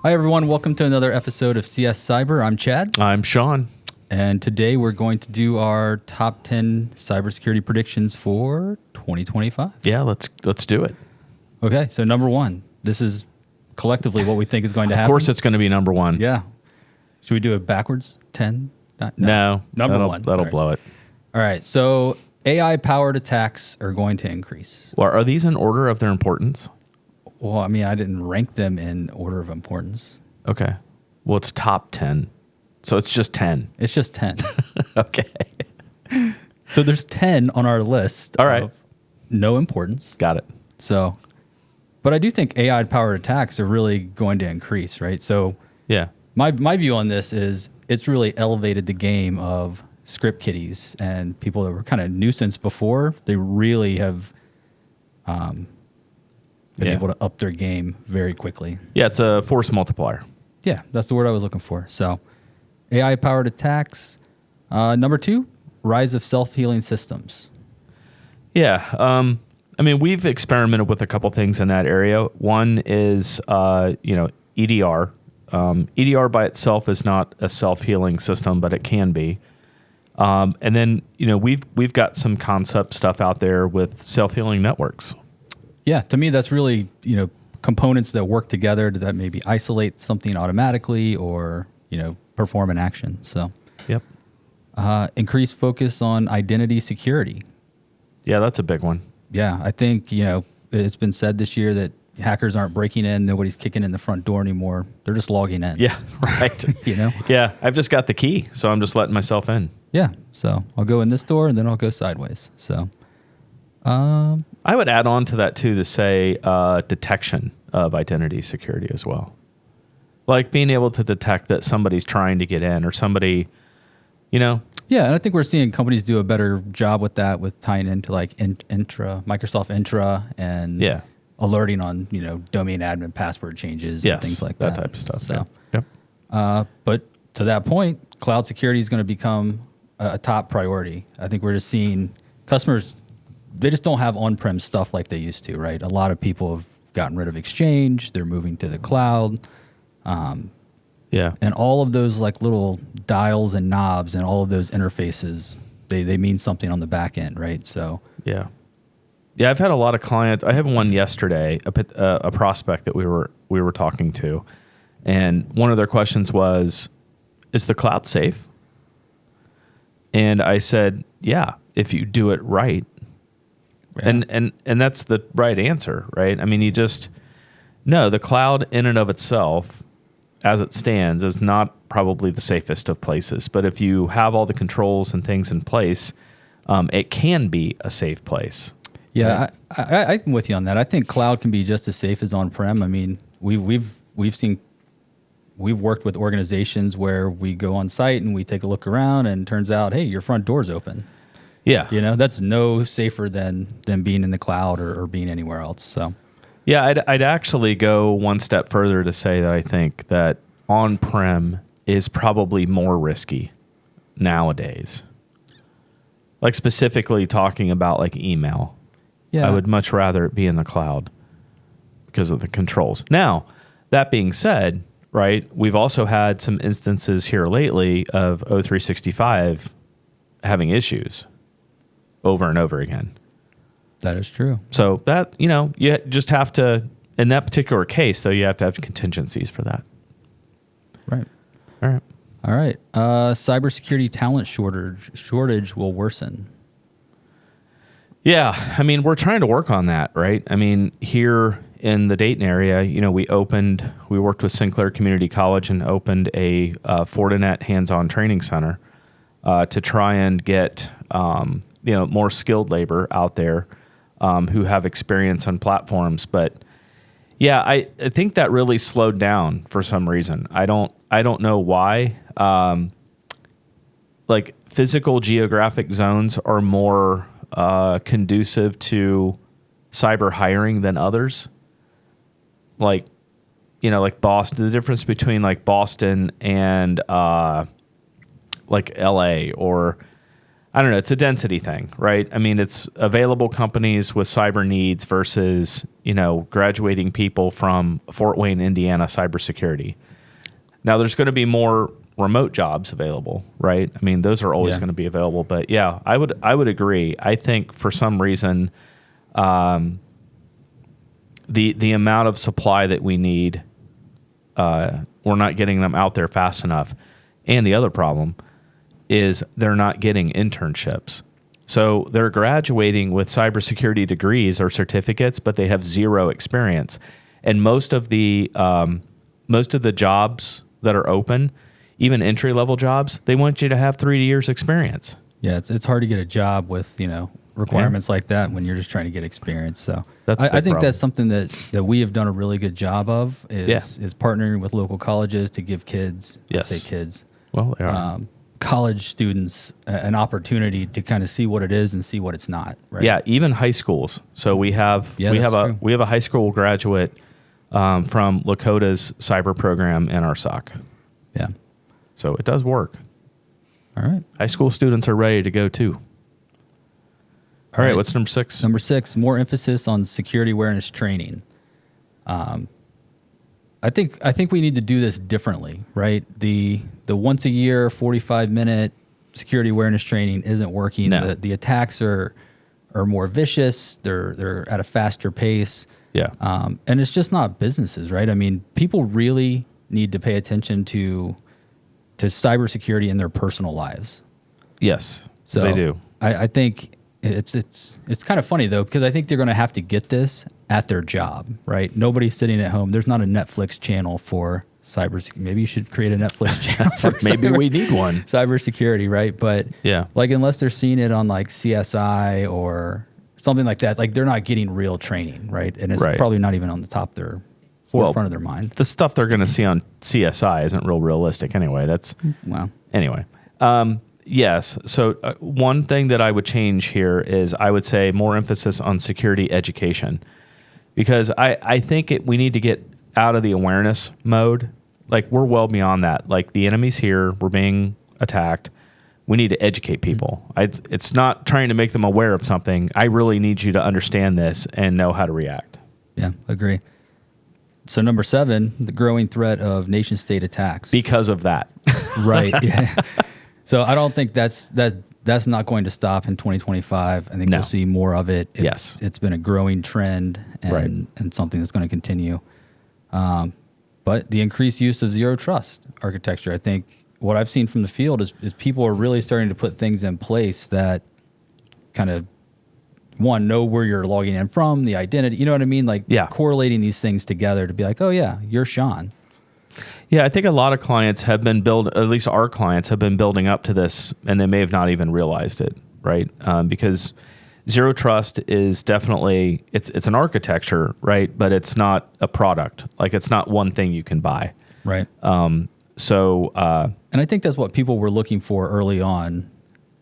Hi, everyone. Welcome to another episode of CS Cyber. I'm Chad. I'm Sean. And today we're going to do our top 10 cybersecurity predictions for 2025. Yeah, let's do it. Okay, so number one. This is collectively what we think is going to happen. Of course it's going to be number one. Yeah. Should we do it backwards? 10? No. Number one. That'll blow it. All right, so AI-powered attacks are going to increase. Well, are these in order of their importance? Well, I mean, I didn't rank them in order of importance. Okay. Well, it's top 10. So it's just 10. It's just 10. Okay. So there's 10 on our list. All right. Of no importance. Got it. So, but I do think AI-powered attacks are really going to increase, right? So Yeah. my view on this is it's really elevated the game of script kiddies and people that were kind of nuisance before. They really have been able to up their game very quickly. Yeah, it's a force multiplier. Yeah, that's the word I was looking for. So AI-powered attacks. Number two, rise of self-healing systems. Yeah. I mean, we've experimented with a couple things in that area. One is, EDR. EDR by itself is not a self-healing system, but it can be. And then, we've got some concept stuff out there with self-healing networks. Yeah, to me, that's really, components that work together that maybe isolate something automatically or, perform an action. So, Yep. Increased focus on identity security. Yeah, that's a big one. Yeah, I think, it's been said this year that hackers aren't breaking in. Nobody's kicking in the front door anymore. They're just logging in. Yeah, right. Yeah, I've just got the key, so I'm just letting myself in. Yeah, so I'll go in this door and then I'll go sideways. So, I would add on to that too to say detection of identity security as well. Like being able to detect that somebody's trying to get in or somebody, Yeah, and I think we're seeing companies do a better job with that, with tying into like Microsoft Intra and alerting on, domain admin password changes and things like that. That type of stuff. So, Yep. but to that point, cloud security is going to become a top priority. I think we're just seeing customers, they just don't have on-prem stuff like they used to, right? A lot of people have gotten rid of Exchange. They're moving to the cloud. And all of those like little dials and knobs and all of those interfaces, they mean something on the back end, right? So Yeah, I've had a lot of clients. I had one yesterday, a prospect that we were talking to, and one of their questions was, "Is the cloud safe?" And I said, "Yeah, if you do it right." Yeah. And that's the right answer, right? I mean, the cloud in and of itself, as it stands, is not probably the safest of places. But if you have all the controls and things in place, it can be a safe place. Yeah, right? I'm with you on that. I think cloud can be just as safe as on-prem. I mean, we've worked with organizations where we go on site and we take a look around and it turns out, hey, your front door's open. Yeah. That's no safer than being in the cloud or being anywhere else. So, yeah, I'd actually go one step further to say that I think that on-prem is probably more risky nowadays. Like specifically talking about like email. Yeah. I would much rather it be in the cloud because of the controls. Now, that being said, right, we've also had some instances here lately of O365 having issues over and over again. That is true. So that, you just have to, in that particular case, though, you have to have contingencies for that. Right. All right. Cybersecurity talent shortage will worsen. Yeah. I mean, we're trying to work on that, right? I mean, here in the Dayton area, we worked with Sinclair Community College and opened a Fortinet hands-on training center to try and get more skilled labor out there who have experience on platforms. But yeah, I think that really slowed down for some reason. I don't know why. Like physical geographic zones are more conducive to cyber hiring than others. Like Boston, the difference between like Boston and like LA, or I don't know. It's a density thing, right? I mean, it's available companies with cyber needs versus, graduating people from Fort Wayne, Indiana, cybersecurity. Now, there's going to be more remote jobs available, right? I mean, those are always going to be available. But yeah, I would agree. I think for some reason, the amount of supply that we need, we're not getting them out there fast enough. And the other problem is they're not getting internships. So they're graduating with cybersecurity degrees or certificates, but they have zero experience. And most of the jobs that are open, even entry-level jobs, they want you to have 3 years experience. Yeah, it's hard to get a job with, requirements like that when you're just trying to get experience. So I think that's something that we have done a really good job of is partnering with local colleges to give kids, Well, they are. College students an opportunity to kind of see what it is and see what it's not. Right? Yeah, even high schools. So we have a high school graduate from Lakota's cyber program in our SOC. Yeah. So it does work. All right. High school students are ready to go too. All right. What's number 6? Number 6, more emphasis on security awareness training. I think we need to do this differently, right? The once a year 45-minute security awareness training isn't working. No. The attacks are more vicious. They're at a faster pace. Yeah. And it's just not businesses, right? I mean, people really need to pay attention to cybersecurity in their personal lives. Yes. So they do. I think it's kind of funny though, because I think they're going to have to get this at their job, right? Nobody's sitting at home. There's not a Netflix channel for cybersecurity. Maybe you should create a Netflix channel for Maybe we need one. Cybersecurity, right? But yeah, like unless they're seeing it on like CSI or something like that, like they're not getting real training, right? And it's probably not even on the top of their forefront of their mind. The stuff they're going to see on CSI isn't real realistic anyway. Anyway. Yes. So one thing that I would change here is I would say more emphasis on security education, because I think we need to get out of the awareness mode. Like we're well beyond that. Like the enemy's here. We're being attacked. We need to educate people. It's not trying to make them aware of something. I really need you to understand this and know how to react. Yeah, agree. So number 7, the growing threat of nation-state attacks. Because of that. Right. Yeah. So I don't think that's not going to stop in 2025. I think we'll see more of it. It's been a growing trend and something that's going to continue. But the increased use of zero trust architecture, I think what I've seen from the field is people are really starting to put things in place that kind of, one, know where you're logging in from, the identity, you know what I mean? Like correlating these things together to be like, oh yeah, you're Sean. Yeah, I think a lot of clients have been at least our clients have been building up to this, and they may have not even realized it, right? Because zero trust is definitely, it's an architecture, right? But it's not a product. Like it's not one thing you can buy. Right. And I think that's what people were looking for early on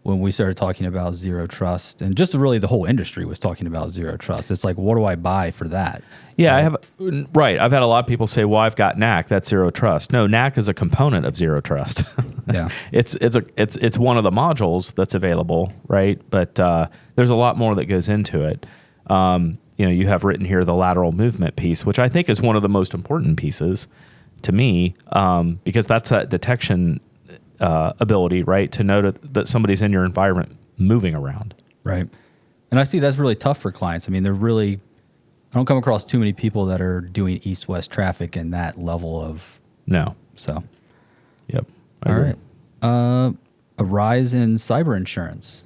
when we started talking about zero trust, and just really the whole industry was talking about zero trust. It's like, what do I buy for that? Yeah, I've had a lot of people say, well, I've got NAC, that's zero trust. No, NAC is a component of zero trust. Yeah. It's one of the modules that's available, right? But there's a lot more that goes into it. You have written here the lateral movement piece, which I think is one of the most important pieces to me, because that's that detection ability, right? To know that somebody's in your environment moving around. Right. And I see that's really tough for clients. I mean, I don't come across too many people that are doing east-west traffic in that level of... No. So. Yep. All right. A rise in cyber insurance,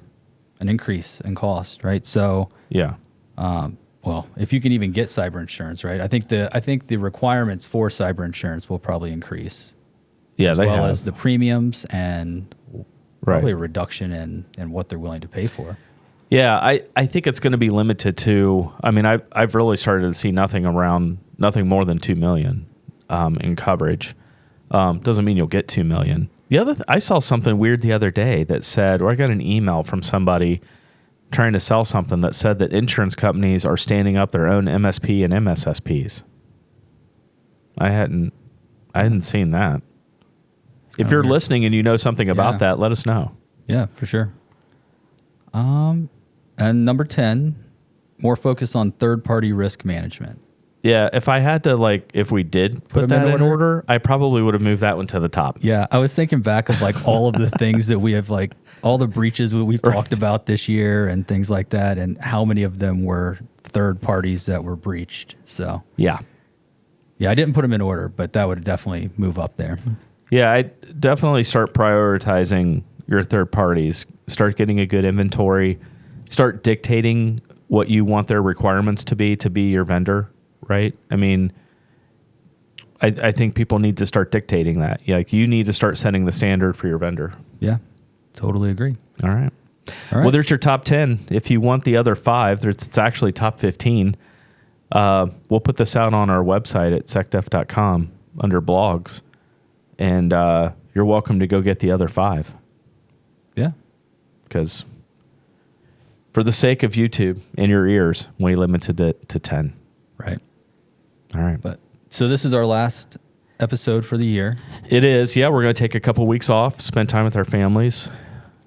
an increase in cost, right? So... Yeah. Well, if you can even get cyber insurance, right? I think the requirements for cyber insurance will probably increase. Yeah, as the premiums and probably a reduction in what they're willing to pay for. Yeah, I think it's going to be limited to. I mean, I've really started to see nothing more than $2 million in coverage. Doesn't mean you'll get $2 million. I saw something weird the other day that said, or I got an email from somebody trying to sell something that said that insurance companies are standing up their own MSP and MSSPs. I hadn't seen that. If you're listening and you know something about that, let us know. Yeah, for sure. And number 10, more focus on third-party risk management. Yeah, if I had to, if we did put them that in in order, I probably would have moved that one to the top. Yeah, I was thinking back of all of the things that we have, all the breaches that we've talked about this year and things like that, and how many of them were third parties that were breached. So Yeah. I didn't put them in order, but that would definitely move up there. Yeah, I definitely start prioritizing your third parties. Start getting a good inventory. Start dictating what you want their requirements to be your vendor, right? I mean, I think people need to start dictating that. You need to start setting the standard for your vendor. Yeah, totally agree. All right. Well, there's your top 10. If you want the other 5, it's actually top 15. We'll put this out on our website at secdef.com under blogs. And you're welcome to go get the other 5. Yeah. Because for the sake of YouTube and your ears, we limited it to 10. Right. All right. So this is our last episode for the year. It is. Yeah, we're going to take a couple weeks off, spend time with our families.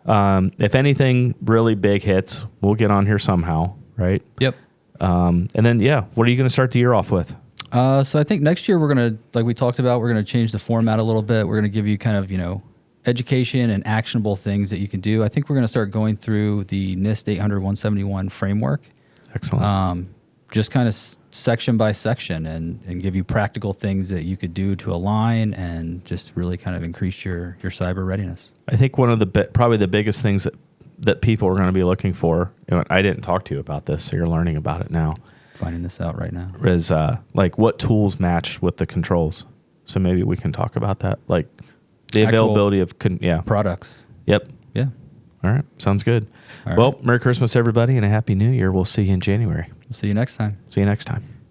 If anything really big hits, we'll get on here somehow, right? Yep. And then, what are you going to start the year off with? So I think next year we're going to, like we talked about, we're going to change the format a little bit. We're going to give you kind of, education and actionable things that you can do. I think we're going to start going through the NIST 800-171 framework. Excellent. Just kind of section by section and give you practical things that you could do to align and just really kind of increase your cyber readiness. I think one of the probably the biggest things that people are going to be looking for, I didn't talk to you about this, so you're learning about it now. Finding this out right now. Is what tools match with the controls. So maybe we can talk about that, the actual availability of products. Yep. Yeah. All right. Sounds good. All well, right. Merry Christmas, everybody, and a Happy New Year. We'll see you in January. We'll see you next time. See you next time.